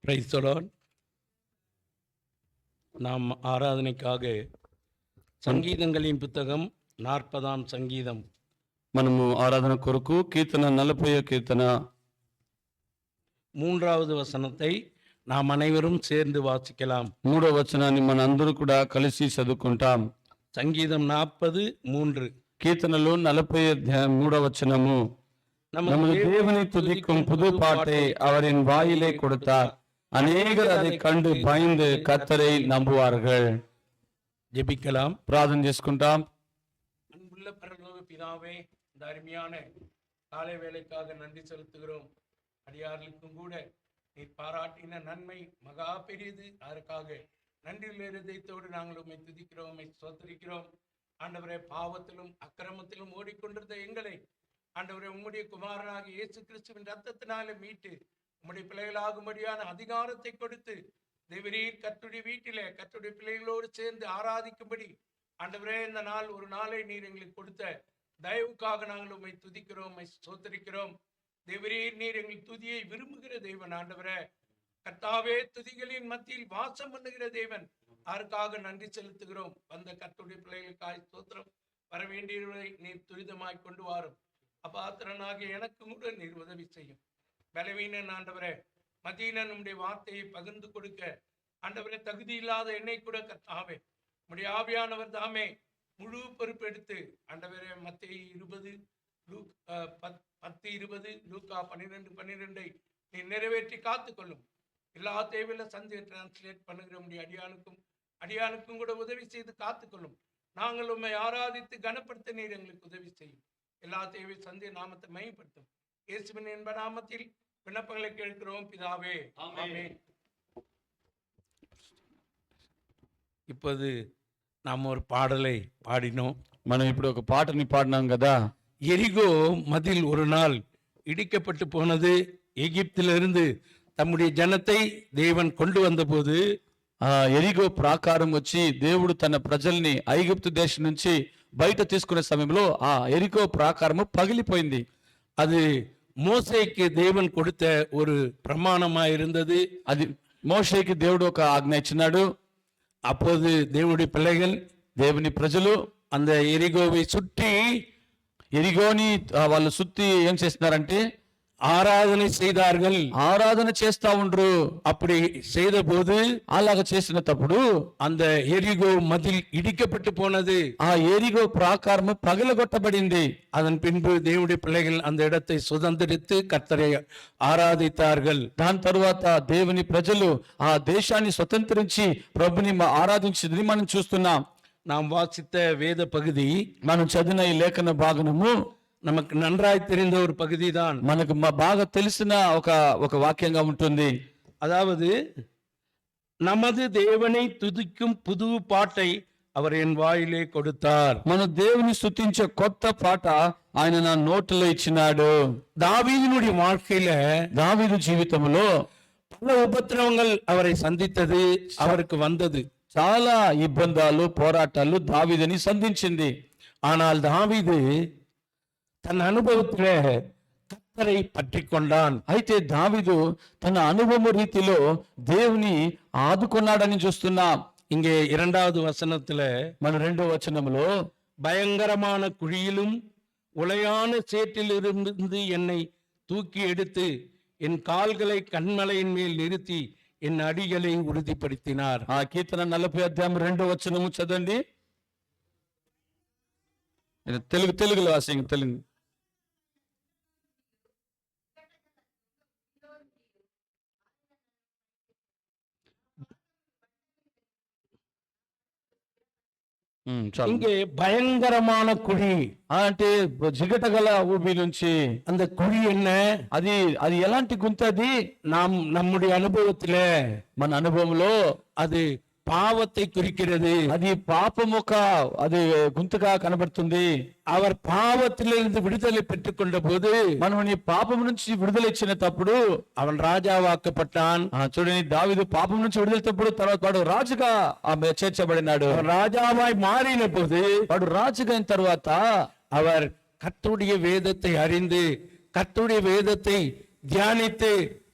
Praise the Lord. நாம் ఆరాధనக்காக సంగీతంகளின் పుస్తకం 40వ సంగీతం. మనము ఆరాధన కొరకు కీర్తన 40వ కీర్తన 3வது వచనத்தை நாம் అனைవரும் சேர்ந்து వాசிக்கலாம். 3వ వచనాన్ని మనందరూ కూడా కలిసి చదువుకుంటాం. సంగీతం 40:3. కీర్తనలో 40:3 வசனము. நமது தேவனை துதிக்கும் புது பாட்டை அவரின் வாயிலே கொடுத்தார். அநேகர் அதை கண்டு பயந்து கர்த்தரை நம்புவார்கள். ஜெபிக்கலாம், ప్రార్థన చేసుకుంటాం. அன்புள்ள பரலோக பிதாவே, இந்த அருமையான காலை வேளைக்காக நன்றி செலுத்துகிறோம். அடியார்களுக்கும் கூட நீர் பாராட்டின நன்மை மகா பெரியது. அதற்காக நன்றியுள்ள இருதயத்தோடு நாங்கள் உம்மை துதிக்கிறோம், உம்மை ஸ்தோத்திரிக்கிறோம். ஆண்டவரே, பாவத்திலும் அக்கிரமத்திலும் ஓடிக்கொண்டிருந்த எங்களை ஆண்டவரே உம்முடைய குமாரனாக இயேசு கிறிஸ்துவின் ரத்தத்தினாலே மீட்டு உம்முடைய பிள்ளைகளாகும்படியான அதிகாரத்தை கொடுத்து தேவரீர் கர்த்தருடைய வீட்டிலே கர்த்தருடைய பிள்ளைகளோடு சேர்ந்து ஆராதிக்கும்படி ஆண்டவரே இந்த நாள் ஒரு நாளை நீர் எங்களுக்கு கொடுத்த தயவுக்காக நாங்கள் உம்மை துதிக்கிறோம், உம்மை ஸ்தோத்திரிக்கிறோம். தேவரீர் நீர் எங்கள் துதியை விரும்புகிற தேவன். ஆண்டவரே கர்த்தாவே, துதிகளின் மத்தியில் வாசம் பண்ணுகிற தேவன். அதற்காக நன்றி செலுத்துகிறோம். வந்த கர்த்தருடைய பிள்ளைகளுக்காய் ஸ்தோத்திரம். வர வேண்டியவர்களை நீர் துரிதமாய் கொண்டு வாரும். அபாத்திரனாக எனக்கு கூட நீர் உதவி செய்யும். பலவீனன் ஆண்டவரே, மதியன நம்முடைய வார்த்தையை பகிர்ந்து கொடுக்க ஆண்டவரே தகுதி இல்லாத என்னை கூட கர்த்தாவே நம்முடைய ஆவியானவர் தாமே முழு பொறுப்பெடுத்து ஆண்டவரே மத்தேயு 20 10:20 லூக்கா 12:12 நீ நிறைவேற்றி காத்துக்கொள்ளும். எல்லா தேவையில சந்தையை டிரான்ஸ்லேட் பண்ணுகிற நம்முடைய அடியானுக்கும் கூட உதவி செய்து காத்துக்கொள்ளும். நாங்கள் உண்மை ஆராதித்து கனப்படுத்த நீர் எங்களுக்கு உதவி செய்யும். எல்லா தேவை சந்தை நாமத்தை மையப்படுத்தும். இயேசுவின் என்ப நாமத்தில் விண்ணப்பங்களை கேட்கிறோம் பிதாவே, ஆமென். இப்போது நாம் ஒரு பாடலை பாடினோம். మనం ఇప్పుడు ఒక పాటని పాడినాం కదా. எரிகோ மதில் ஒரு நாள் இடிக்கப்பட்டு போனது. எகிப்திலிருந்து தம்முடைய ஜனத்தை தேவன் கொண்டு வந்தபோது ఎరిగో ప్రాకారం వచ్చి దేవుడు తన ప్రజల్ని ఐగుప్తు దేశం నుంచి బయట తీసుకునే సమయంలో ఆ ఎరిగో ప్రాకారము పగిలిపోయింది. அது மோசேக்கு தேவன் கொடுத்த ஒரு பிரமாணமா இருந்தது. అది మోషేకి దేవుడు ఒక ఆజ్ఞ ఇచ్చినాడు. அப்போது தேவனுடைய பிள்ளைகள் దేవుని ప్రజలు அந்த எரிகோவை சுற்றி ఎరిగోని వాళ్ళు సుత్తి ఏం చేస్తున్నారంటే ஆராதனை செய்தார்கள். ఆరాధన చేస్తా ఉండ్రు. அப்படி செய்த போது అలాగ చేసిన తప్పుడు அந்த எரிகோ மதில் இடிக்கப்பட்டு போனது. ఆ ఎరిగో ప్రాకారము పగలగొట్టబడింది. அதன் பின்பு தேவனுடைய பிள்ளைகள் அந்த இடத்தை சுதந்திரித்து கர்த்தரை ஆராதித்தார்கள். దాని తరువాత దేవుని ప్రజలు ఆ దేశాన్ని స్వతంత్రించి ప్రభుని ఆరాధించింది మనం చూస్తున్నాం. நாம் வாசித்த வேத பகுதி, మనం చదివిన ఈ లేఖన భాగము நமக்கு நன்றாய் தெரிந்த ஒரு பகுதி தான். మనకు బాగా తెలిసిన ఒక వాక్యంగా ఉంటుంది. அதாவது நமது தேவனை துதிக்கும் புது பாட்டை அவர் என் வாயிலே கொடுத்தார். మన దేవుని స్తుతించే కొత్త పాట ఆయన నా నోటిలో ఇచ్చినాడు. தாவீதினுடைய வாழ்க்கையில దావీదు జీవితంలో பல உபத்திரவங்கள் அவரை சந்தித்தது, அவருக்கு வந்தது. చాలా ఇబ్బందాలు పోరాటాలు దావీదుని సంధించింది. ஆனால் தாவீது தன் அனுபவத்தில கர்த்தரை பற்றி கொண்டான். అయితే దావీదు తన అనుభవ రీతిలో దేవుని ఆదుకున్నాడని చూస్తున్నాం. இங்கே 2வது வசனத்துல మన 2వ వచనంలో பயங்கரமான குழியிலும் உளையான சேற்றிலிருந்து என்னை தூக்கி எடுத்து என் கால்களை கண்மலையின் மேல் நிறுத்தி என் அடிகளை உறுதிப்படுத்தினார். ఆ కీర్తన 40 అధ్యాయం 2వ వచనము చదవండి. తెలుగులో వాసింగ్ తెలుగు. இங்கே பயங்கரமான குழி అంటే జిగట గల ఊబి నుంచి அந்த குழி என்ன? అది ఎలాంటి గుంత? అది நம்முடைய அனுபவத்துல మన అనుభవంలో அது பாவத்தை குறிக்கிறது. అది పాపము అది గుంతగా కనబడుతుంది. அவர் பாவத்திலிருந்து விடுதலை பெற்றுக் கொண்ட போது మనం ఈ పాపం నుంచి విడుదల ఇచ్చినప్పుడు அவன் ராஜாவாக்கப்பட்டான். చూడండి, దావీదు పాపం నుంచి విడుదలైనప్పుడు తర్వాత వాడు రాజుగా చేర్చబడినాడు. ராஜாவாய் மாறின போது వాడు రాజుగా అయిన తర్వాత அவர் கர்த்தருடைய வேதத்தை அறிந்து கர்த்தருடைய வேதத்தை தியானித்து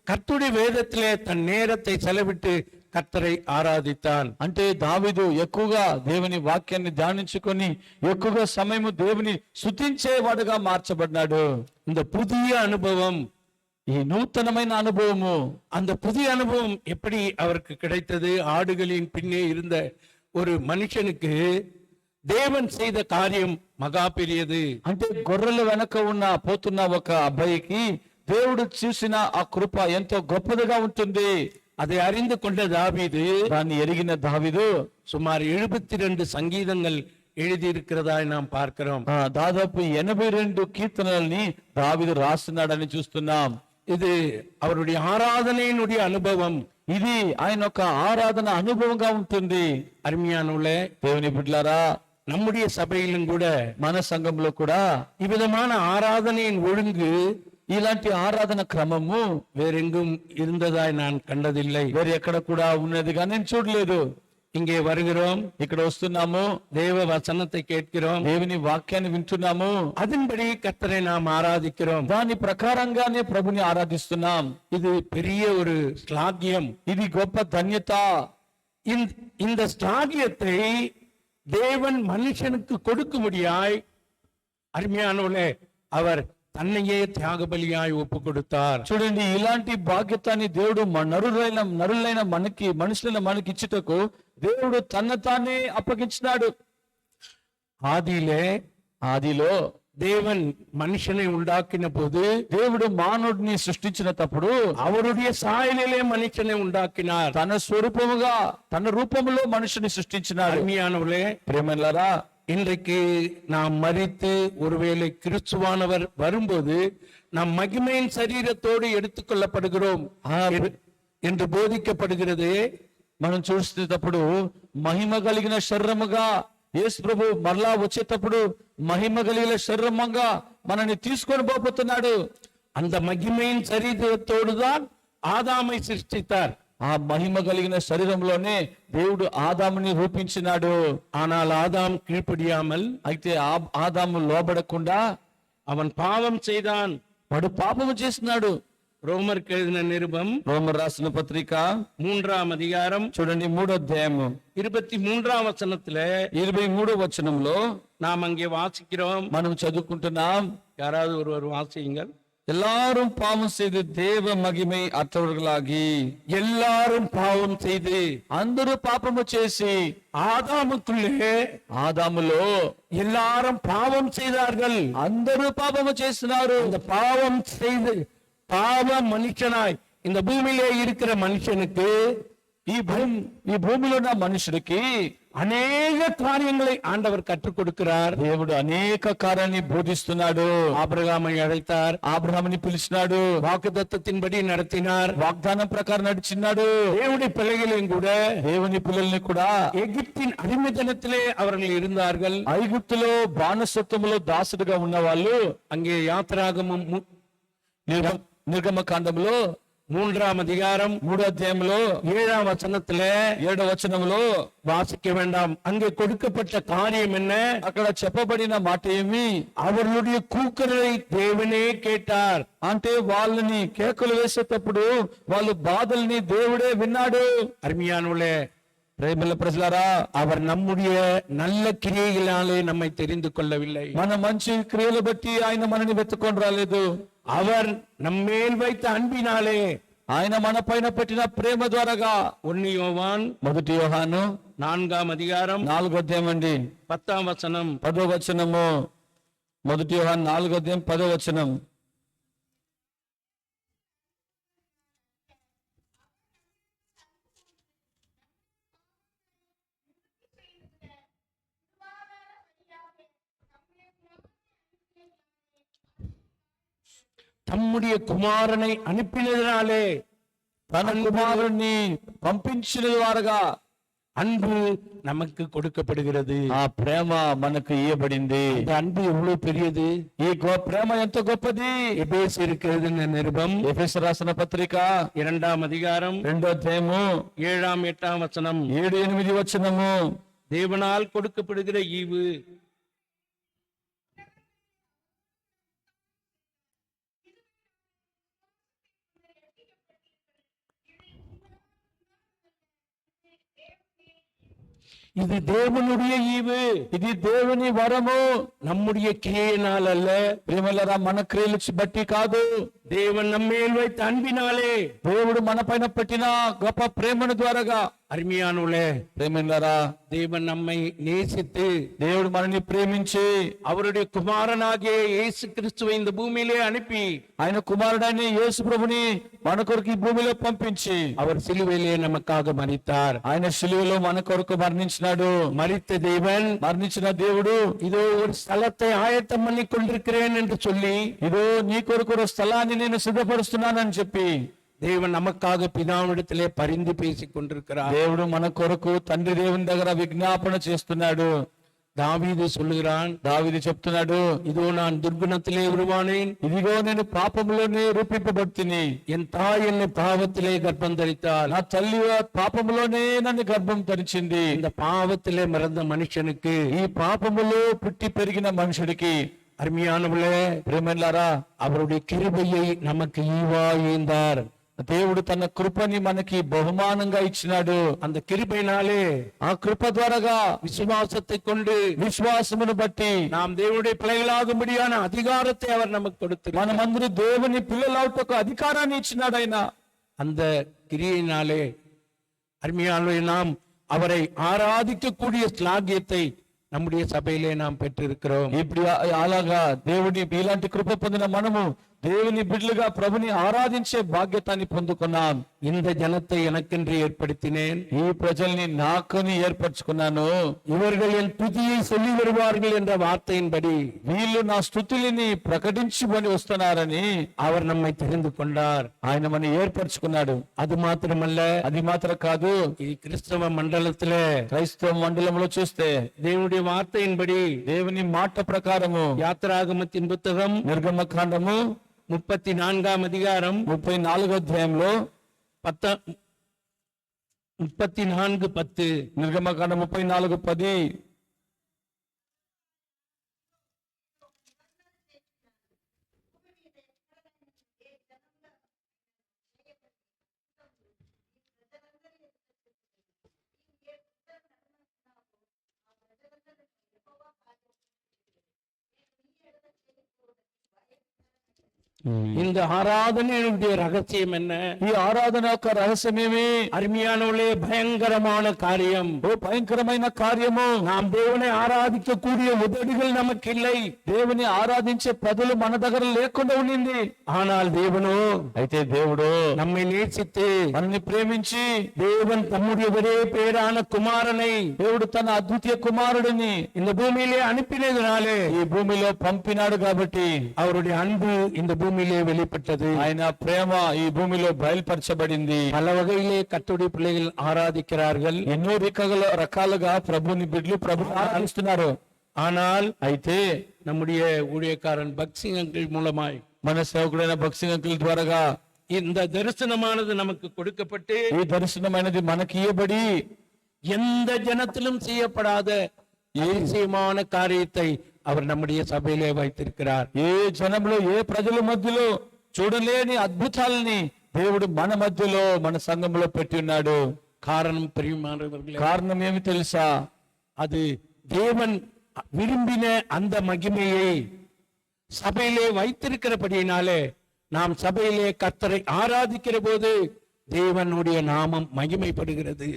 கர்த்தருடைய வேதத்திலே தன் நேரத்தை செலவிட்டு கர்த்தரை ஆராதித்தான். అంటే దావీదు ఎక్కువగా దేవుని వాక్యాన్ని ధ్యానించుకొని ఎక్కువగా సమయము దేవుని స్తుతించేవాడుగా మార్చబడ్డాడు. இந்த புதிய அனுபவம், ఈ నూతనమైన అనుభవము, அந்த புதிய அனுபவம் எப்படி அவருக்கு கிடைத்தது? ஆடுகளின் பின்னே இருந்த ஒரு மனுஷனுக்கு தேவன் செய்த காரியம் மகா பெரியது. అంటే గొర్రెల వెనక ఉన్న పోతున్న ఒక అబ్బాయికి దేవుడు చూసిన ఆ కృప ఎంతో గొప్పదిగా ఉంటుంది. அதை அறிந்து கொண்ட தாவீது, దాన్ని ఎరిగిన దావీదు சுமார் 72 சங்கீதங்கள் எழுதியிருக்கிறதாய் நாம் பார்க்கிறோம். దాదాపు 82 కీర్తనల్ని దావీదు రాస్తున్నాడని చూస్తున్నాం. இது அவருடைய ஆராதனையினுடைய அனுபవం. ఇది ఆయన ఒక ఆరాధన అనుభవంగా ఉంటుంది. அருமையானவர்களே, దేవుని బిడ్డలారా, நம்முடைய సభையிலும் கூட మన సంఘంలో కూడా இவ்விதமான ஆராதனையின் ஒழுங்கு ఇలాంటి ఆరాధన క్రమము வேறெங்கும் இருந்ததாய் நான் கண்டதில்லை. వేరే ఎక్కడ కూడా ఉన్నదిగా నేను చూడలేదు. இங்கே வருகிறோம், ఇక్కడ వస్తున్నాము, தேவ வசனத்தை கேட்கிறோம், దేవుని వాక్యాన్ని వింటున్నాము, அதன்படி கர்த்தரை நாம் ஆராதிக்கிறோம். దాని ప్రకారంగానే ప్రభుని ఆరాధిస్తున్నాం. இது பெரிய ஒரு ஸ்லாகியம். ఇది గొప్ప ధన్యత. இந்த ஸ்லாகியத்தை தேவன் மனுஷனுக்கு கொடுக்கும்படியாய், அருமையானவர்களே, அவர் தன்னையே தியாக பலியாய் ஒப்பு கொடுத்தார். చూడండి, ఇలాంటి భాగ్యతాన్ని దేవుడు నరులైన మనకి, మనుషులైన మనకి ఇచ్చుటకు దేవుడు తన తానే అప్పగించినాడు. ఆదిలో தேவன் மனுஷனை உண்டாக்கின போது, దేవుడు మానవుడిని సృష్టించినప్పుడు அவருடைய சாயலிலே மனுஷனை உண்டாக்கினார். తన స్వరూపముగా, తన రూపములో మనుషుని సృష్టించినాడు. அருமையானவர்களே, ప్రేమలారా, இன்றைக்கு நாம் மரித்து ஒருவேளை கிறிஸ்துவானவர் வரும்போது நாம் மகிமையின் சரீரத்தோடு எடுத்துக்கொள்ளப்படுகிறோம் என்று போதிக்கப்படுகிறது. మనం చూసేటప్పుడు మహిమ కలిగిన శరీరముగా యేసు ప్రభు మరలా వచ్చేటప్పుడు మహిమ కలిగిన శరీరముగా మనల్ని తీసుకొని పోతున్నాడు. அந்த மகிமையின் சரீரத்தோடு தான் ஆதாமை சிருஷ்டித்தார். ఆ మహిమ కలిగిన శరీరంలోనే దేవుడు ఆదాముని రూపించినాడు. ஆனால் ஆதாம் கீழ்ப்படியாமல், అయితే ఆదాము లోబడకుండా அவன் பாவம் செய்தான். వాడు పాపము చేసినాడు. ரோமருக்கு எழுதின நிருபம், రోమర్ రాసిన పత్రిక 3వ அதிகாரம், చూడండి 3వ అధ్యాయము 23వ వచనத்திலே 23వ వచనంలో நாம் அங்கே வாசிக்கிறோம். మనం చదువుకుంటున్నాం. யாராவது ஒருவர் வாசியுங்கள். எல்லாரும் பாவம் செய்து தேவ மகிமை அற்றவர்களாகி, எல்லாரும் பாவம் செய்து, అందరూ పాపము చేసి ఆదాములో எல்லாரும் பாவம் செய்தார்கள். అందరూ పాపము చేస్తున్నారు. அந்த பாவம் செய்து பாவ மனுஷனாய் இந்த பூமியிலே இருக்கிற மனுஷனுக்கு, ఈ భూమిలో ఉన్న మనుషుడికి అనేక కార్యங்களை ఆండவர் కற்றுக் கொடுக்கிறார். దేవుడు అనేక కార్యాన్ని బోధిస్తున్నాడు. ஆபிரகாமை அழைத்தார், ఆబ్రహాముని పిలిచినాడు, వాగ్దత్తத்தின்படி நடத்தினார், వాగ్దానం ప్రకారం నడిచినాడు. దేవుడి பிள்ளைகளையும் கூட, దేవుని పిల్లల్ని కూడా எகிப்தின் அடிமைத்தனத்திலே அவர்கள் இருந்தார்கள். ఐగుప్తులో బానిసత్వములో దాసుడుగా ఉన్న వాళ్ళు அங்கே யாத்திராகமம் నిర్గమకాండంలో 3వ அதிகாரம் 3వ అధ్యాయంలో 7వ వచనத்திலே 7వ వచనంలో வாசிக்க வேண்டாம். அங்கே கொடுக்கப்பட்ட காரியம் என்ன? అక్కడ చెప్పబడిన మాట ఏమి? அவர்களுடைய கூக்குரலை தேவனே கேட்டார். అంటే వాళ్ళని కేకలు వేసేటప్పుడు వాళ్ళ బాధల్ని దేవుడే విన్నాడు. அருமையானவர்களே, ప్రేమల ప్రజలారా, அவர் நம்முடைய நல்ல கிரியைகளாலே நம்மை தெரிந்து கொள்ளவில்லை. మన మంచి క్రియలు బట్టి ఆయన మనని వెతుకొని రాలేదు. அவர் நம்மேல் வைத்த அன்பினாலே, ఆయన మన పైన పెట్టిన ప్రేమ ద్వారాగా. 1 யோவான் 1 యోహాను 4వ அதிகாரம் 4వ అధ్యాయం అండి 10వ వచనం, 10వ వచనము. 1 యోహాను 4వ అధ్యాయం 10వ వచనం. தம்முடைய குமாரனை அனுப்பினதினாலே, తన కుమారుణ్ణి పంపించిన ద్వారాగా அன்பு நமக்கு கொடுக்கப்படுகிறது. ఆ ప్రేమ మనకు ఇవ్వబడింది. அந்த அன்பு எவ்வளவு பெரியது! ఈ ప్రేమ ఎంత గొప్పది! எபேசியருக்கு எழுதின நிருபம், ఎఫెసు రాసిన పత్రిక 2వ அதிகாரம் 2వ అధ్యాయము 7, 8 வசனம், 7, 8 వచనము. தேவனால் கொடுக்கப்படுகிற ஈவு இது தேவனுடைய ஈவு, ఇది దేవుని వరము. நம்முடைய கிரியையினால் அல்ல, ప్రియమలరా మన క్రియలు బట్టి కాదు, தேவன் நம்மேல் வைத்த அன்பினாலே. దేవుడు మన పైన పెట్టిన గొప్ప ప్రేమను ద్వారాగా. அருமையானவர்களே, ప్రేమలరా தேவன் நம்மை நேசித்து దేవుడు మనల్ని ప్రేమించి அவருடைய குமாரனாகிய இயேசு கிறிஸ்துவை இந்த பூமியிலே அனுப்பி ఆయన కుమారుడైన యేసు ప్రభుని మన కొరకు ఈ భూమిలో పంపించి அவர் சிலுவையிலே நமக்காக மரித்தார். ఆయన శిలువలో మన కొరకు మరణించినాడు. மரித்த தேவன் మరణించిన దేవుడు இதோ ஒரு ஸ்தலத்தை ஆயத்தம் பண்ணி கொண்டிருக்கிறேன் என்று சொல்லி ఇదో నీ కొరకు ఒక స్థలాన్ని నేను సిద్ధపరుస్తున్నానని చెప్పి தேவன் நமக்காக பிதாவிடத்திலே பரிந்து பேசிக் கொண்டிருக்கிறார். దేవుడు మన కొరకు తండ్రి దేవుని దగ్గర విజ్ఞాపన చేస్తున్నాడు. தாவீது சொல்லுகிறான், దావీదు చెప్తున్నాడు, இதோ நான் துர்குணத்திலே உருவானேன், ఇదిగో నేను పాపములోనే రూపింపబడుతుని, என் தாய் என்னை பாவத்திலே கர்ப்பம் தரித்தாள். నా తల్లి పాపములోనే నన్ను గర్భం ధరించింది. இந்த பாவத்திலே மறந்த மனுஷனுக்கு, ఈ పాపములో పుట్టి పెరిగిన మనుషుడికి அருமையானவர்களே, ప్రేమలారా அவருடைய கிருபையை நமக்கு ஈவாய்ந்தார். దేవుడు తన కృపని మనకి బహుమానంగా ఇచ్చినాడు. அந்த கிருபையினாலே, ఆ కృప ద్వారాగా விசுவாசத்தை கொண்டு విశ్వాసమును బట్టి நாம் தேவனுடைய பிள்ளைகளாகும்படியான அதிகாரத்தை அவர் நமக்கு கொடுத்திருக்கிறார். మనమందరూ దేవుని పిల్లలవుటకు అధికారాన్ని ఇచ్చినాడు ఆయన. அந்த கிரியையினாலே அருமையானவர்களே, நாம் அவரை ஆராதிக்கக்கூடிய ஸ்லாகியத்தை நம்முடைய சபையிலே நாம் பெற்றிருக்கிறோம். ఇప్పుడు అలాగా దేవుని ఇలాంటి కృప పొందిన మనము దేవుని బిడ్డలుగా ప్రభుని ఆరాధించే భాగ్యతాన్ని పొందుకున్నాం. இந்த ஜனத்தை எனக்கென்று ஏற்படுத்தினேன், ఈ ప్రజల్ని నాకుని ఏర్పరచుకున్నాను. இவர்கள் என் துதியை சொல்லி வருவார்கள் என்ற வார்த்தையின்படி వీళ్ళు నా స్తుతులని ప్రకటించుకొని వస్తున్నారని அவர் நம்மை தெரிந்து கொண்டார். ఆయన మన ఏర్పరచుకున్నాడు. அது మాత్రమல்ல, అది మాత్రం కాదు, ఈ கிறிஸ்தவ மண்டலத்திலே క్రైస్తవ మండలంలో చూస్తే தேவனுடைய வார்த்தையின்படி దేవుని మాట ప్రకారము யாத்திராகமத்தின் புத்தகம் నిర్గమకాండము 34 அதிகாரம் 34వ అధ్యాయంలో 34:10 నిర్గమకాండం 34:10 இந்த ஆராதனையுடைய ரகசியம் என்ன? ఈ ఆరాధన యొక్క రహస్యమేమి? அருமையானவர்களே, பயங்கரமான காரியம். ఓ భయంకరమైన కార్యము. நாம் தேவனை ஆராதிக்கக்கூடிய உதடுகள் நமக்கு இல்லை, దేవుని ఆరాధించే ప్రజలు మన దగ్గర లేకుండా ఉండింది. ஆனால் தேவனோ, అయితే దేవుడు நம்மை நேசித்து మనల్ని ప్రేమించి தேவன் தம்முடைய ஒரே பேரான குமாரனை దేవుడు తన అద్వితీయ కుమారుడిని இந்த பூமியிலே அனுப்பினதினாலே ఈ భూమిలో పంపినాడు. కాబట్టి அவருடைய அன்பு இந்த பூமியிலே வெளிப்பட்டது. ఆయన ప్రేమ ఈ భూమిలో బయలుపరచబడింది. பல வகையிலே கர்த்தருடைய பிள்ளைகள் ஆராதிக்கிறார்கள். ఎన్నో రకాలుగా ప్రభుని బిడ్డలు ప్రభుని ఆరాధిస్తున్నారు. ஆனால் అయితే நம்முடைய ஊழியக்காரன் பக்சிங் அங்கிள் மூலமாய் మన సేవకుడైన భక్సింగ్ అంకుల్ ద్వారాగా இந்த தரிசனமானது நமக்கு கொடுக்கப்பட்டு ఈ దర్శనమైనది మనకి ఇవ్వబడి எந்த ஜனத்திலும் செய்யப்படாத அதிசயமான காரியத்தை அவர் நம்முடைய சபையிலே வைத்திருக்கிறார். ఏ జనంలో ఏ ప్రజల మధ్యలో చూడలేని అద్భుతాలని దేవుడు మన మధ్యలో మన సంఘంలో పెట్టి ఉన్నాడు. காரணம் பிரியமானவர்களே, కారణం ఏమి తెలుసా? அது தேவன் விரும்பின அந்த மகிமையை சபையிலே வைத்திருக்கிறபடியினாலே நாம் சபையிலே கர்த்தரை ஆராதிக்கிற போது தேவனுடைய நாமம் மகிமைப்படுகிறது.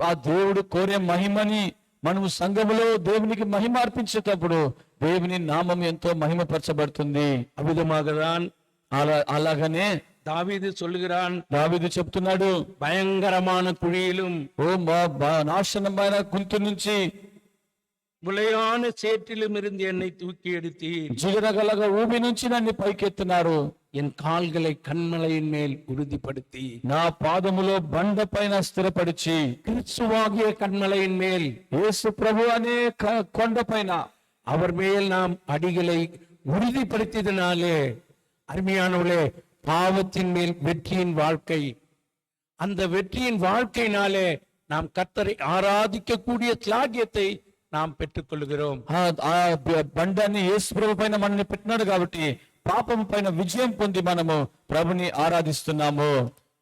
ఆ దేవుడు కోరే మహిమని మనము సంఘములో దేవునికి మహిమ అర్పించేటప్పుడు దేవుని నామం ఎంతో మహిమపరచబడుతుంది. அவ்விதமாகத்தான் అలాగనే தாவீது சொல்லுகிறான், దావీదు చెప్తున్నాడు, பயங்கரமான குழியிலும் ఓ నాశనమైన గుంతు నుంచి முளையான சேற்றிலும் இருந்து என்னை தூக்கி எடுத்தீர், జిగరగలగ ఊబి నుంచి నన్ను పైకెత్తినారు, என் கால்களை கண்மலையின் மேல் உறுதிப்படுத்தி నా పాదములో బండ పైన స్థిరపరిచి கிறிஸ்துவாகிய கண்மலையின் மேல் యేసు ప్రభు అనే కొండ పైన அவர் மேல் நாம் அடிகளை உறுதிப்படுத்தியதினாலே அருமையானவர்களே, பாவத்தின் மேல் வெற்றியின் வாழ்க்கை, அந்த வெற்றியின் வாழ்க்கையினாலே நாம் கர்த்தரை ஆராதிக்கக்கூடிய ஸ்லாகியத்தை நாம் பெற்றுக்கொள்கிறோம். ఆ బండాన్ని యేసు ప్రభు పైన మనల్ని పెట్టినాడు కాబట్టి పాపం పైన విజయం పొంది మనము ప్రభుని ఆరాధిస్తున్నాము.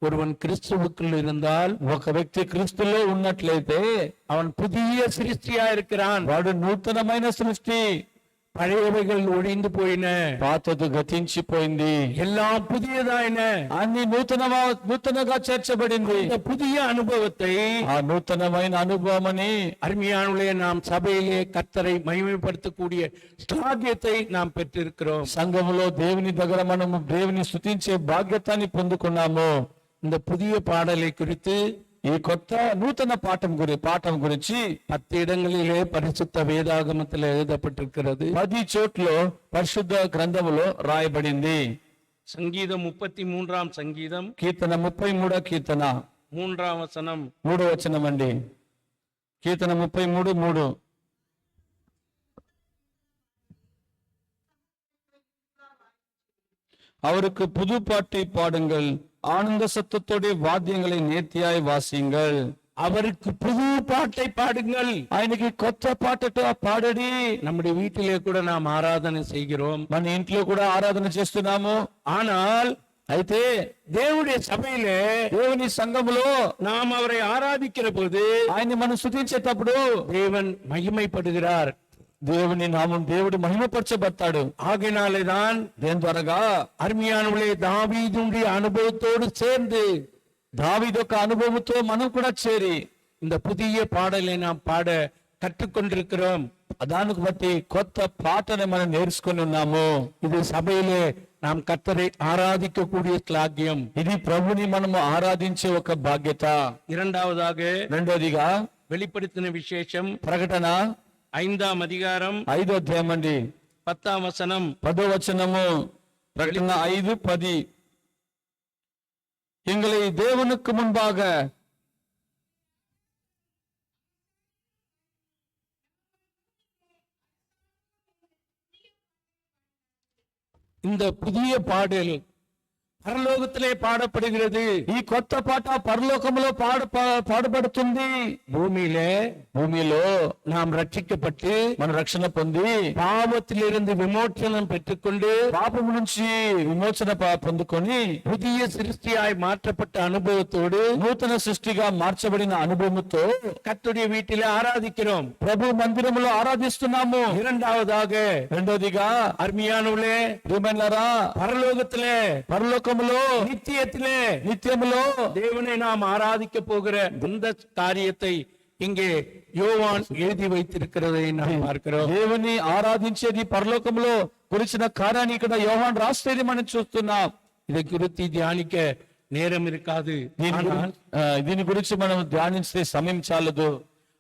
ஒருவன் கிறிஸ்துவுக்குள் இருந்தால் ఒక వ్యక్తి క్రీస్తులో ఉన్నట్లయితే அவன் புதிய சிருஷ்டியா இருக்கிறான். వాడు నూతనమైన సృష్టి, பழையவைகள் ஒழிந்து போயின, పాతது గతించిపోయింది, எல்லாம் புதியதாயின. అన్ని నూతనగా చేర్చబడింది. இந்த புதிய அனுபவத்தை ఆ నూతనమైన అనుభవమని அருமையானவர்களே, நாம் சபையிலே கர்த்தரை மகிமைப்படுத்தக்கூடிய ஸ்லாகியத்தை நாம் பெற்றிருக்கிறோம். సంఘములో దేవుని దగ్గర మనము దేవుని స్తుతించే భాగ్యతని పొందుకున్నాము. இந்த புதிய பாடலை குறித்து ఈ కొత్త నూతన పాఠం గురించి 10 இடங்களிலே பரிசுத்த வேதாகமத்தில் எழுதப்பட்டிருக்கிறது. 10 చోట్ల పరిశుద్ధ గ్రంథములో రాయబడింది. சங்கீதம் 33ஆம் சங்கீதம் కీర్తన 33 కీర్తన 3ஆம் வசனம் 3వ వచనం అండి. కీర్తన 33:3. அவருக்கு புது பாட்டை பாடுங்கள், ஆனந்த சத்தத்தோட வாத்தியங்களை நேர்த்தியாய் வாசியுங்கள். அவருக்கு புது பாட்டை பாடுங்கள். ఆయనకి కొత్త పాటతో పాడడి. நம்முடைய வீட்டிலே கூட நாம் ஆராதனை செய்கிறோம், మన ఇంట్లో కూడా ఆరాధన చేస్తున్నాము. ஆனால் అయితే దేవుடைய సభையிலே దేవుని సంఘములో நாம் அவரை ஆராதிக்கிற போது ఆయన్ని మనం స్తుతించేటప్పుడు தேவன் மகிமைப்படுகிறார். దేవుని నామం దేవుడు మహిమపరచబడతాడు. ஆகையினாலேதான் దేని ద్వారాగా அருமையானவர்களே, தாவீதுடைய அனுபவத்தோடு சேர்ந்து దావీదు యొక్క అనుభవంతో మనం కూడా చేరి இந்த புதிய பாடலை நாம் பாட கற்றுக்கொண்டிருக்கிறோம். దానికి బట్టి కొత్త పాటని మనం నేర్చుకొని ఉన్నాము. இது சபையிலே நாம் கர்த்தரை ஆராதிக்கக்கூடிய ஸ்லாக்கியம். ఇది ప్రభుని మనము ఆరాధించే ఒక బాధ్యత. రెండవదిగా రెండోదిగా வெளிப்படுத்தின விசேஷம் ప్రకటన 5ஆம் அதிகாரம் 5వ అధ్యాయం అండి, 10ஆம் வசனம். 10వ వచనము. ప్రకటన 5:10. எங்களை தேவனுக்கு முன்பாக இந்த புதிய பாடல் பரலோகத்திலே பாடப்படுகிறது. ఈ కొత్త పాట పరలోకములో పాడబడుతుంది. భూమిలో நாம் ரட்சிக்கப்பட்டு మన రక్షణ పొంది பாவத்திலிருந்து விமோச்சனம் பெற்றுக்கொண்டு పాపము నుంచి విమోచన పొందుకొని புதிய சிருஷ்டியாய் மாற்றப்பட்ட அனுபவத்தோடு నూతన సృష్టిగా మార్చబడిన అనుభవముతో கர்த்தருடைய வீட்டிலே ஆராதிக்கிறோம், ప్రభు మందిరములో ఆరాధిస్తున్నాము. రెండోదిగా அருமையானவர்களே, ప్రియమైనలారా, பரலோகத்திலே நித்தியத்திலே தேவனை நாம் ஆராதிக்க போகிற இந்த காரியத்தை இங்கே யோவான் எழுதி வைத்திருக்கிறதை நாம் பார்க்கிறோம். దేవుని ఆరాధించేది పరలోకములో గురించిన కార్యాన్ని ఇక్కడ యోహాన్ రాసేది మనం చూస్తున్నాం. இதை குறித்து தியானிக்க நேரம் இருக்காது, దీని గురించి మనం ధ్యానించే సమయం చాలదు.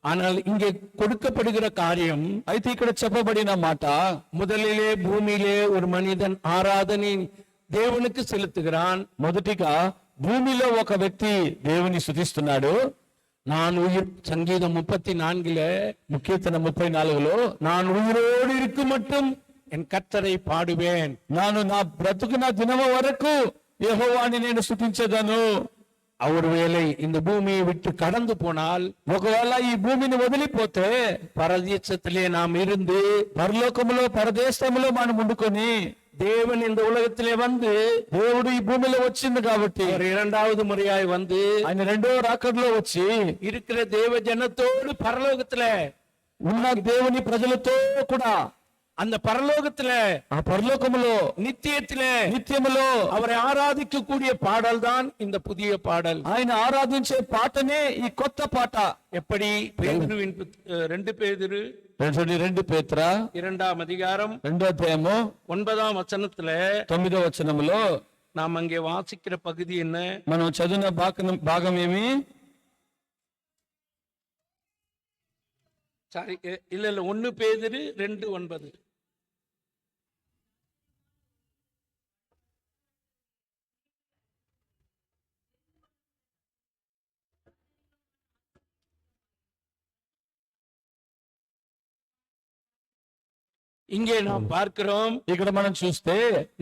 ஆனால் இங்கே கொடுக்கப்படுகிற காரியம், అయితే ఇక్కడ చెప్పబడిన మాట, முதலிலே பூமியிலே ஒரு மனிதன் ஆராதனை దేవునికి செலுத்துகிறான். మొదటిగా భూమిలో ఒక వ్యక్తి దేవుని స్తుతిస్తున్నాడు. நான் உயிர் சங்கீதம் 34 కీర్తన 34లో நான் உயிரோடு இருக்கும் மட்டும் என் கர்த்தரை பாடுவேன். నాను నా బ్రతుకున్న దినము వరకు యెహోవాని నేను స్తుతించెదను. ஒருவேளை இந்த பூமியை விட்டு கடந்து போனால், ఒకవేళ ఈ భూమిని వదిలిపోతే பரதேசத்திலே நாம் இருந்து పరలోకములో పరదేశములో మనం ఉండుకొని தேவன் இந்த உலகத்திலே வந்து, దేవుడు ఈ భూమిలో వచ్చింది కాబట్టి அவர் 2வது முறையாய் வந்து ఆయన రెండో రాకడలో వచ్చి இருக்கிற தேவ ஜனத்தோடு பரலோகத்துல ఉన్న దేవుని ప్రజలతో కూడా அந்த பரலோகத்துல ఆ పరలోకములో நித்தியமுలో அவரை ஆராதிக்கக்கூடிய பாடல் தான் இந்த புதிய பாடல். ఆయన ఆరాధించే పాటనే ఈ కొత్త పాట. எப்படி? 2 பேதுரு 2 పేతురు 2ஆம் அதிகாரம் 2వ అధ్యాయము 9ஆம் வசனத்துல 9వ వచనములో நாம் அங்கே வாசிக்கிற பகுதி என்ன? మనం చదివిన భాగం ఏమి? சாரி, இல்ல 1 பேதுரு 2:9. இங்கே நாம் பார்க்கிறோம், ఇక్కడ మనం చూస్తే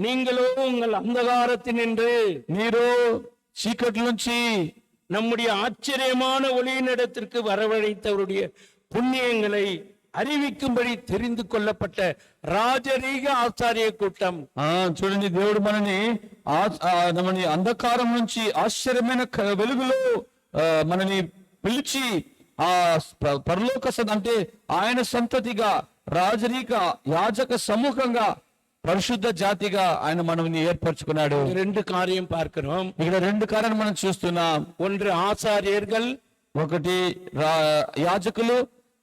நீங்களோ உங்கள் அந்தகாரத்தினின்று మీరు చీకటి నుంచి நம்முடைய ஆச்சரியமான ஒளியினிடத்திற்கு வரவழைத்தவருடைய புண்ணியங்களை அறிவிக்கும்படி தெரிந்து கொள்ளப்பட்ட ராஜரீக ஆசாரிய கூட்டம். చూడండి, దేవుడు మనని మనని అంధకారం నుంచి ఆశ్చర్యమైన వెలుగులో మనని పిలిచి ఆ పరలోక అంటే ఆయన సంతతిగా రాజరిక యాజక సమూహంగా పరిశుద్ధ జాతిగా ఆయన మనల్ని ఏర్పరచుకున్నాడు. ரெண்டு காரியம் பார்க்கிறோம். ఇక్కడ రెండు కార్యాలు మనం చూస్తున్నాం. ஒன்று ஆசாரியர்கள், ఒకటి యాజకులు,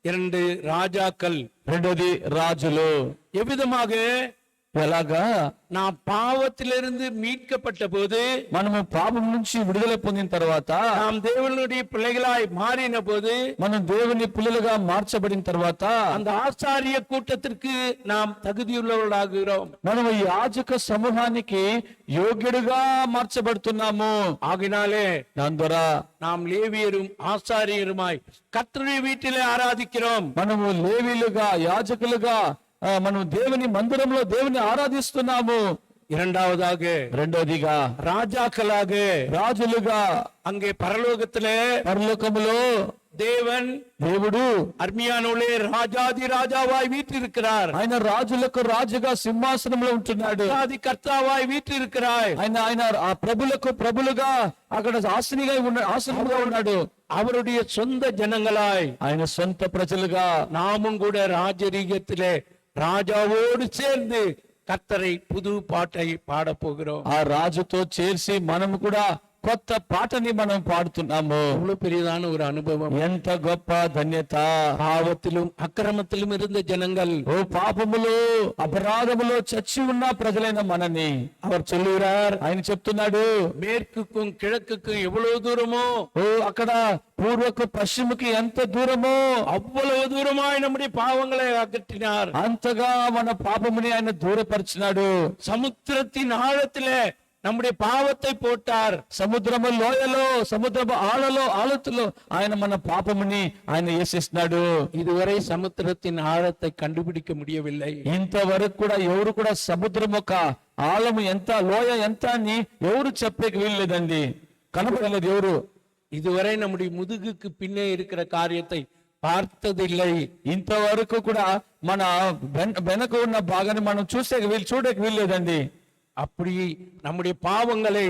இரண்டு ராஜாக்கள், రెండోది రాజులు. எவ்விதமாக ఎలాగా நாம் பாவத்திலிருந்து மீட்கப்பட்ட போது, మనము పాపం నుంచి విడుదల పొందిన తర్వాత, நாம் தேவனுடைய பிள்ளைகளாய் மாறின போது, మనం దేవుని పిల్లలుగా మార్చబడిన తర్వాత அந்த ஆசாரிய கூட்டத்திற்கு நாம் தகுதியுள்ளவர்களாகிறோம். మనం ఈ యాజక సమూహానికి యోగ్యుడిగా మార్చబడుతున్నాము. ஆகினாலே దాని ద్వారా நாம் லேவியரும் ஆசாரியருமாய் கர்த்தருடைய வீட்டிலே ஆராதிக்கிறோம். మనము లేవీలుగా యాజకులుగా మనం దేవుని మందిరంలో దేవుని ఆరాధిస్తున్నాము. రెండోదిగా ராஜாக்களாக, రాజులుగా அங்கே పరలోకములో దేవుడు అర్మియానులే రాజాది రాజావాய் వీற்றிருக்கிறார். ఆయన రాజులకు రాజుగా సింహాసనంలో ఉంటున్నాడు. ఆది కర్తావాய் వీற்றிருக்கிறாய். ఆయన ఆ ప్రభులకు ప్రభులుగా అక్కడ ఆసనిగా ఉన్నాడు. அவருடைய சொந்த ஜனங்களாய், ఆయన సొంత ప్రజలుగా நாமும் கூட ராஜரீகத்திலே ராஜாவோடு சேர்ந்து கர்த்தரை புது பாட்டை பாட போகிறோம். ఆ రాజుతో చేర్చి మనం కూడా కొత్త పాటని మనం పాడుతున్నాము. எவ்வளவு பெரியதான ஒரு அனுபவம், ఎంత గొప్ప ధన్యత. பாவத்திலும் அக்கிரமத்திலும் இருந்த ஜனங்கள், ఓ పాపములో అపరాధములో చచ్చి ఉన్న ప్రజలైన మనని அவர் சொல்லுகிறார், ఆయన చెప్తున్నాడు, மேற்குக்கும் கிழக்குக்கும் எவ்வளவு தூரமோ, ఓ అక్కడ పూర్వకు పశ్చిమకి ఎంత దూరమో அவ்வளவு தூரமாய் நம்முடைய பாவங்களை அகற்றினார். అంతగా మన పాపముని ఆయన దూరపరిచినాడు. சமுத்திரத்தின் ஆழத்திலே நம்முடைய பாவத்தை போட்டார். సముద్రము లోయలో, సముద్రపు ఆళతులో ఆయన మన పాపముని ఆయన వేసేసినాడు. இதுவரை సముద్రத்தின் ఆழத்தை கண்டுபிடிக்க முடியவில்லை. ఇంతవరకు కూడా ఎవరు కూడా సముద్రం యొక్క ఆళము ఎంత, లోయ ఎంత అని ఎవరు చెప్పేకి వీల్లేదండి, కనపడలేదు ఎవరు. இதுவரை நம்முடைய முதுகுக்கு பின்னே இருக்கிற காரியத்தை பார்த்ததில்லை. ఇంతవరకు కూడా మన వెనక ఉన్న భాగాన్ని మనం చూడక వీల్లేదండి. அப்படி நம்முடைய பாவங்களை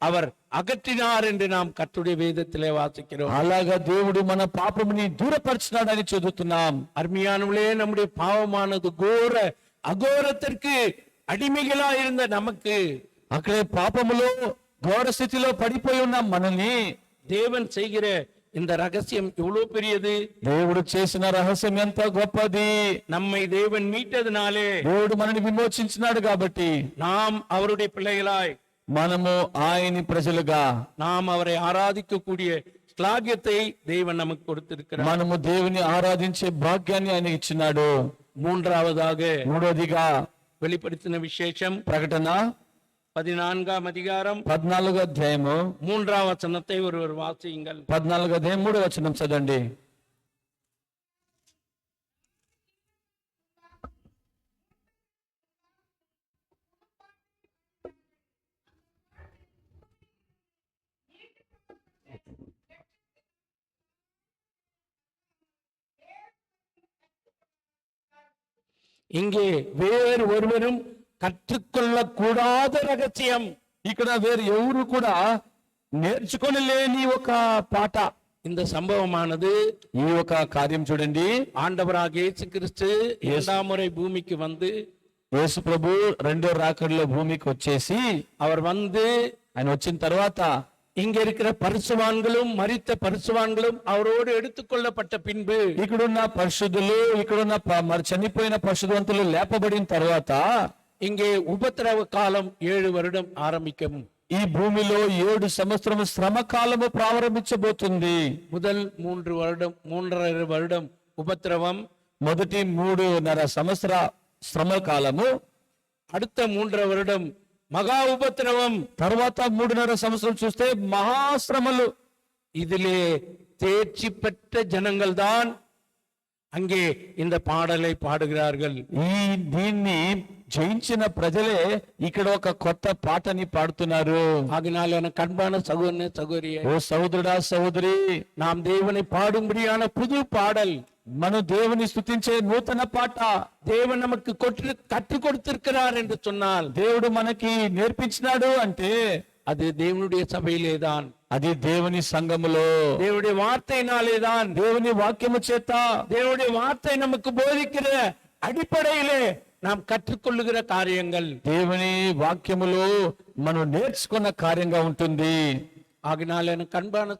அவர் అగట్టినార్ என்று நாம் கர்த்தருடைய வேதத்திலே வாசிக்கிறோம். అలాగా దేవుడు మన పాపముని దూరపరిచినాడని చదువుతున్నాం. அருமையானவர்களே, நம்முடைய பாவமானது கோர அகோரத்திற்கு அடிமைகளா இருந்த நமக்கு, అక్కడే పాపములో ఘోర స్థితిలో పడిపోయి ఉన్న మనల్ని தேவன் செய்கிற இந்த ரகசியம் எவ்வளவு பெரியது. దేవుడు చేసిన రహస్యం ఎంత గొప్పది. நம்மை தேவன் மீட்டதினாலே, దేవుడు మనని విమోచించినాడు కాబట్టి நாம் அவருடைய பிள்ளைகளாய், మనము ఆయన ప్రజలుగా, நாம் அவரை ஆராதிக்கக்கூடிய ஸ்லாகியத்தை தேவன் நமக்கு கொடுத்திருக்கிறார். మనము దేవుని ఆరాధించే భాగ్యాన్ని ఆయన ఇచ్చినాడు. మూడోదిగా வெளிப்படுத்தின விசேஷம் ప్రకటన 14ஆம் அதிகாரம் 14వ అధ్యాయము 3ஆம் வசனத்தை ஒருவர் வாசியுங்கள். 14వ అధ్యాయం 3వ వచనం చదవండి. இங்கே வேறு ஒருவரும் கற்றுக்கொள்ள கூடாத ரகசியம். ఇక్కడ వేరు ఎవరు కూడా నేర్చుకొని లేని ఒక పాట. இந்த சம்பவமானது, ఈ ఒక కార్యం చూడండి, ஆண்டவராக இயேசு கிறிஸ்து இரண்டாம் முறை பூமிக்கு வந்து, యేసు ప్రభు రెండో రాకడలో భూమికి వచ్చేసి, அவர் வந்து ఆయన వచ్చిన తర్వాత இங்க இருக்கிற பரிசுவான்களும் மரித்த பரிசுவான்களும் அவரோடு எடுத்துக்கொள்ளப்பட்ட பின்பு, ఇక్కడున్న పరిశుద్ధులు, ఇక్కడున్న చనిపోయిన పరిశుద్ధవంతులు లేపబడిన తర్వాత இங்கே உபத்திரவ காலம் 7 வருடம் ஆரம்பிக்கும். ఈ భూమిలో 7 సంవత్సరము శ్రమ కాలము ప్రారంభించబోతుంది. முதல் 3.5 வருடம் உபத்திரவம், మొదటి 3.5 సంవత్సర శ్రమ కాలము, அடுத்த 3.5 வருடம் மகா உபத்திரவம், తర్వాత 3.5 సంవత్సరం చూస్తే మహాశ్రమలు. இதிலே தேர்ச்சி பெற்ற ஜனங்கள் தான் அங்கே இந்த பாடலை பாடுகிறார்கள். దీన్ని జయించిన ప్రజలే ఇక్కడ ఒక కొత్త పాటని పాడుతున్నారు. ஆகினால் எனக்கு அன்பான சகோதரனே, சகோதரியே, ఓ సహోదరుడా, సహోదరి, நாம் தேவனை பாடும்படியான புது பாடல், మనం దేవుని స్తుతించే నూతన పాట தேவன் நமக்கு கற்றுக் கொடுத்திருக்கிறார் என்று சொன்னால் దేవుడు మనకి నేర్పించినాడు అంటే அது தேவனுடைய சபையிலேதான், అది దేవుని సంఘములో, தேவனுடைய வார்த்தையினாலேதான், దేవుని వాక్యము చేత, தேவனுடைய வார்த்தை நமக்கு போதிக்கிற அடிப்படையிலே நாம் కற்றுకొల్లుகிற காரியங்கள் దేవుని వాక్యములో మనం నేర్చుకున్న కార్యంగా ఉంటుంది. ஆகினால் எனக்கு அன்பான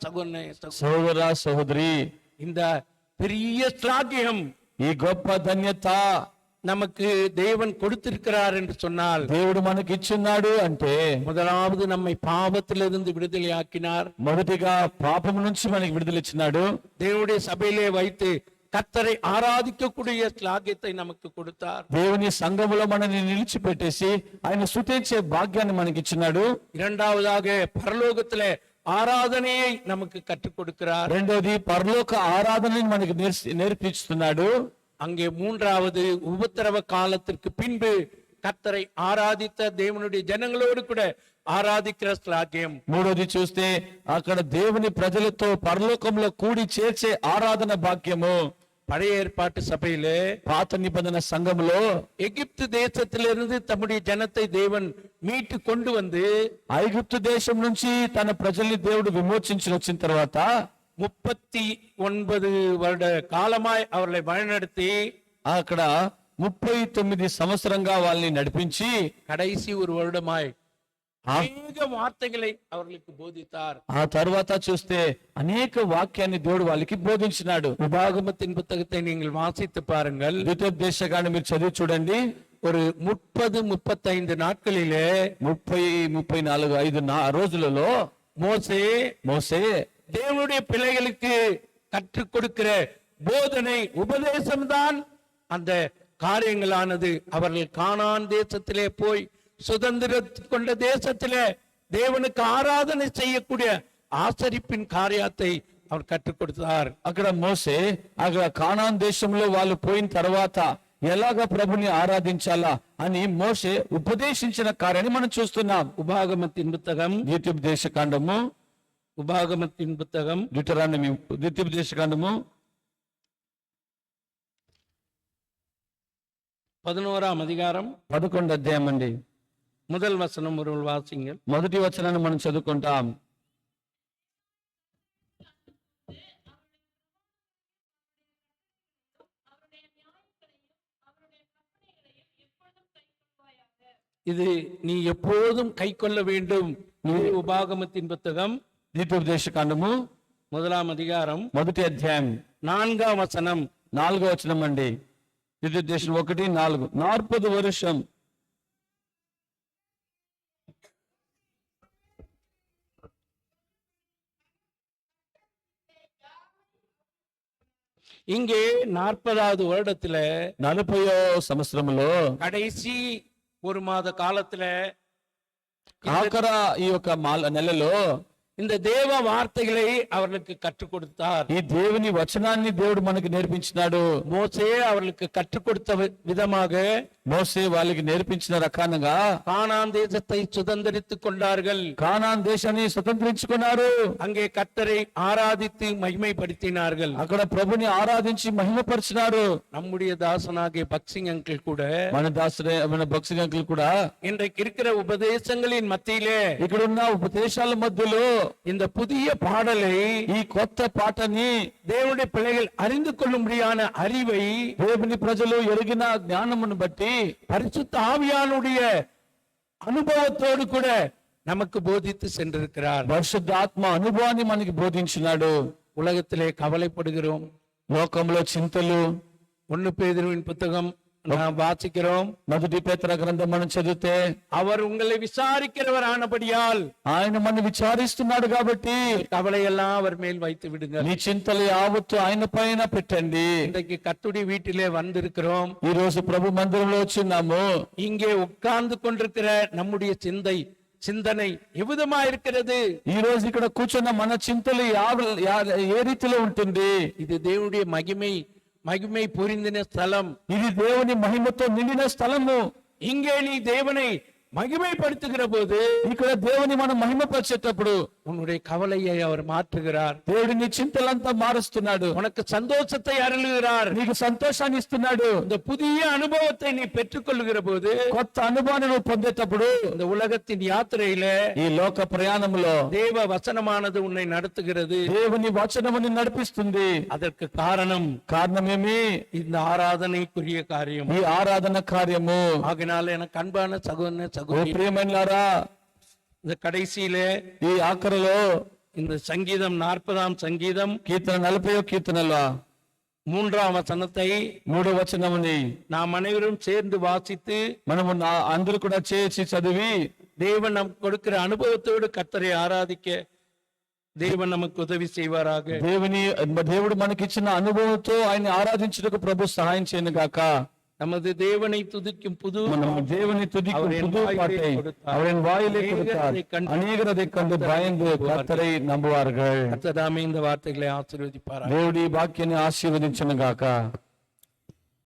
సోదర సహోదరి, இந்த பெரிய ஸ்லாக்கியம், ఈ గొప్ప ధన్యత நமக்கு தேவன் கொடுத்திருக்கிறார் என்று சொன்னால், దేవుడు మనకి ఇచ్చున్నాడు అంటే முதலாவது நம்மை பாவத்திலிருந்து விடுதலை ஆக்கினார். మొదటిగా పాపం నుంచి మనకి విడుదల ఇచ్చినాడు. தேவனுடைய சபையிலே வைத்து கர்த்தரை ஆராதிக்கக்கூடிய ஸ்லாக்கியத்தை நமக்கு கொடுத்தார். దేవుని సంఘములో మనల్ని నిలిచిపెట్టేసి ఆయన స్తుతించే భాగ్యాన్ని మనకి ఇచ్చినాడు. இரண்டாவதாக பரலோகத்திலே ஆராதனையை நமக்கு கற்றுக் கொடுக்கிறார். రెండోది పరలోక ఆరాధనని మనకి నేర్పిస్తున్నాడు. அங்கே மூன்றாவது உபத்திரவ காலத்திற்கு பின்பு கர்த்தரை ஆராதித்த தேவனுடைய ஜனங்களோடு கூட ఆరాధిக்கிற స్లాగ్యం. మూడోది చూస్తే అక్కడ దేవుని ప్రజలతో పరలోకంలో కూడి చేర్చే ఆరాధన భాగ్యము. பழைய ஏற்பாட்டு சபையிலே పాత నిబంధన సంఘములో எகிப்து தேசத்திலிருந்து தம்முடைய ஜனத்தை தேவன் மீட்டு கொண்டு வந்து ఐగుప్తు దేశం నుంచి తన ప్రజల్ని దేవుడు విమోచించి వచ్చిన తర్వాత 39 வருட காலமாய் அவர்களை வழிநடத்தி అక్కడ 39 సంవత్సరంగా వాళ్ళని నడిపించి கடைசி ஒரு வருடமாய் అనేక వార్తகளை அவர்களுக்கு போதித்தார். ఆ తర్వాత చూస్తే అనేక వాక్యాన్ని దేవుడు వాళ్ళకి బోధించినాడు. உபாகமத்தின் புத்தகத்தை நீங்கள் வாசித்து பாருங்கள். ద్వితీయోపదేశకాండం మీరు చదివి చూడండి. ஒரு 30-35 நாட்களிலே 30-34 రోజులలో మోసే தேவனுடைய பிள்ளைகளுக்கு கற்றுக் கொடுக்கிற போதனை உபதேசம்தான் அந்த காரியங்களானது. அவர்கள் கானான் தேசத்திலே போய் சுதந்திரத்து கொண்ட தேசத்திலே தேவனுக்கு ஆராதனை செய்யக்கூடிய ஆசரிப்பின் காரியத்தை அவர் கற்றுக் கொடுத்தார். అక్కడ మోసే అక్కడ కానాన్ దేశంలో వాళ్ళు పోయిన తర్వాత ఎలాగ ప్రభుని ఆరాధించాలా అని మోసే ఉపదేశించిన కార్యాన్ని మనం చూస్తున్నాం. உபாகமத்தின் புத்தகம் ద్వితీయోపదేశకాండము உபாகமத்தின் புத்தகம் ద్వితీయోపదేశకాండము 11ஆம் அதிகாரம் 11వ అధ్యాయం అండి. முதல் வசனம் ஒரு வாசிங்கள். మొదటి వచనాన్ని మనం చదువుకుంటాం. இது நீ எப்போதும் கை கொள்ள வேண்டும். உபாகமத்தின் புத்தகம் ద్వితీయోపదేశకాండము 1ஆம் அதிகாரம் మొదటి అధ్యాయం 4ஆம் வசனம் 4వ వచనం అండి. ద్వితీయోపదేశం 1:4 40 வருஷం இங்கே 40வது வருடத்துல 40వ సంవత్సరంలో கடைசி ஒரு மாத காலத்துல ఆఖర ఈ యొక్క నెలలో இந்த தேவ வார்த்தைகளை அவர்களுக்கு கற்றுக் கொடுத்தார். ఈ దేవుని వచనాన్ని దేవుడు మనకి నేర్పించినాడు. மோசே அவர்களுக்கு கற்றுக் கொடுத்த விதமாக మోసే వాళ్ళకి నేర్పించిన రకానంగా கானான் தேசத்தை சுதந்திரித்துக் கொண்டார்கள். కానాన్ దేశాన్ని స్వతంత్రించుకున్నారు. அங்கே கர்த்தரை ஆராதித்து மகிமைப்படுத்தினார்கள். అక్కడ ప్రభుని ఆరాధించి మహిమపరిచినారు. நம்முடைய தாசனாகிய பக்சிங் அங்கிள் கூட మన భక్సింగ్ అంకుల్ కూడా இன்றைக்கு இருக்கிற உபதேசங்களின் மத்தியிலே ఇక్కడున్న ఉపదేశాల మధ్యలో இந்த புதிய பாடலை ఈ కొత్త పాటని தேவனுடைய பிள்ளைகள் அறிந்து கொள்ளும்படியான அறிவை దేవుని ప్రజలు ఎరిగిన జ్ఞానమును బట్టి பரிசுத்த ஆவியானுடைய அனுபவத்தோடு கூட நமக்கு போதித்து சென்றிருக்கிறார். పరిశుద్ధాత్మ అనుభవాన్ని మనకి బోధించినాడు. உலகத்திலே கவலைப்படுகிறோம். లోకంలో చింతలు. 1 பேதுருவின் புத்தகம் நாம் வாசிக்கிறோம். మొదటి పేతురు గ్రంథం మనం చదివితే அவர் உங்களை விசாரிக்கிறவர் ஆனபடியால் ఆయన మన విచారిస్తున్నాడు కాబట్టి கவலையெல்லாம் அவர் மேல் வைத்து விடுங்க. నీ చింతలు యావత్తు ఆయన పైన పెట్టండి. இன்றைக்கு கர்த்தருடைய வீட்டிலே வந்திருக்கிறோம். ఈ రోజు ప్రభు మందిరంలో వచ్చినాము. இங்கே உட்கார்ந்து கொண்டிருக்கிற நம்முடைய சிந்தனை எவ்விதமா இருக்கிறது? ఈ రోజు ఇక్కడ కూర్చున్న మన చింతలు ఏ రీతిలో ఉంటుంది? இது தேவனுடைய மகிமை பொருந்தின ஸ்தலம். ఇది దేవుని మహిమతో నిండిన స్థలము. இங்கே நீ தேவனை மகிமைப்படுத்துகிற போது ఇక్కడ దేవుని మనం మహిమపరిచేటప్పుడు உன்னுடைய கவலையை அவர் மாற்றுகிறார். దేవుడు నీ చింతలంతా మారుస్తున్నాడు. உனக்கு சந்தோஷத்தை அருளுகிறார். నీకు సంతోషాన్ని ఇస్తున్నాడు. இந்த புதிய அனுபவத்தை நீ பெற்றுக்கொள்கிற போது, కొత్త అనుభవాన్ని నువ్వు పొందేటప్పుడు இந்த உலகத்தின் யாத்திரையில ఈ లోక ప్రయాణంలో தேவ வசனமானது உன்னை நடத்துகிறது. దేవుని వచనము నిన్ను నడిపిస్తుంది. அதற்கு காரணமேமி இந்த ஆராதனைக்குரிய காரியம். ఈ ఆరాధన కార్యము. ஆகினால எனக்கு அன்பான சகோதரனே, ఓ சகோதரி, ప్రియమైనలారా, இந்த கடைசியிலே ఈ ఆఖరిలో இந்த சங்கீதம் 40ஆம் சங்கீதம் కీర్తన 40వ కీర్తనలో 3ஆம் வசனத்தை 3వ వచనముని நாம் அனைவரும் சேர்ந்து வாசித்து, మనము అందరూ కూడా చేసి చదివి, தேவன் நமக்கு கொடுக்கிற அனுபவத்தோடு கர்த்தரை ஆராதிக்க தேவன் நமக்கு உதவி செய்வாராக. దేవుడు మనకిచ్చిన అనుభవంతో ఆయన ఆరాధించుటకు ప్రభు సహాయం చేయను గాక. நமது தேவனை துதிக்கும் புது தேவனை துதிக்கும் புது பாட்டை அவரின் வாயிலே கொடுத்தார். அநேகர் அதை கண்டு பயந்து கர்த்தரை நம்புவார்கள். கர்த்தர் தாமே இந்த வார்த்தைகளை ஆசீர்வதிப்பார். దేవుడి వాక్యాన్ని ఆశీర్వదించును గాక.